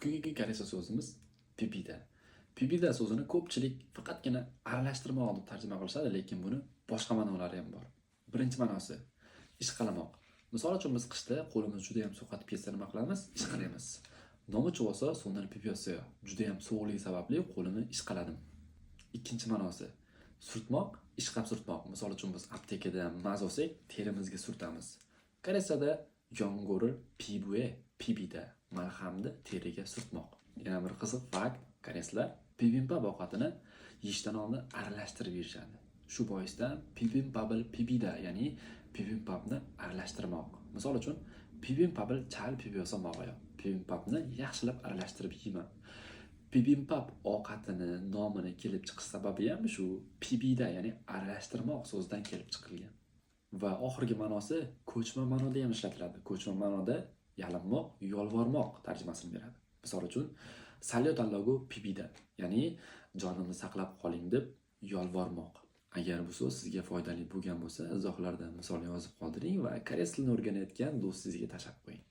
Bugungi koreys so'zimiz pipida. Pipida so'zini ko'pchilik faqatgina aralashtirmoq deb tarjima qilishadi, lekin buni boshqa ma'nolari ham bor. Birinchi ma'nosi ishqalamoq. Misol uchun biz qishda qo'limiz juda ham so'qatib ketsa nima qilamiz? Ishqalaymiz. Nomuch bo'lsa sondan pipyosa, juda ham sovuqligi sababli qo'limni ishqaladim. Ikkinchi ma'nosi surtmoq, ishqab surtmoq. Misol uchun biz aptekada maz olsak, terimizga surtamiz. Koreysada yong'o'ri pibue, pibida malhamni teriga surtmoq. Yana bir qiziq fakt, koreyslar bibimbap ovqatini yeyishdan oldin aralashtirib yeyishadi. Shu boisdan bibimbapil pibida, ya'ni bibimbapni aralashtirmoq. Misol uchun bibimbapil chal pibyosa mog'ayo. Bibimbapni yaxshilab aralashtirib yeyman. Bibimbap ovqatini nomini kelib chiqish sababi ham shu pibida, ya'ni aralashtirmoq so'zidan kelib chiqilgan. Va oxirgi ma'nosi ko'chma ma'noda ham ishlatiladi. Ko'chma ma'noda yalinmoq, yolvormoq tarjimasini beradi. Misol uchun salyot allogu pibida, ya'ni jonimni saqlab qoling deb yolvormoq. Agar bu so'z sizga foydali bo'lgan bo'lsa, izohlarda misol yozib qoldiring va koreys tilini o'rganayotgan do'stingizga tashab qo'ying.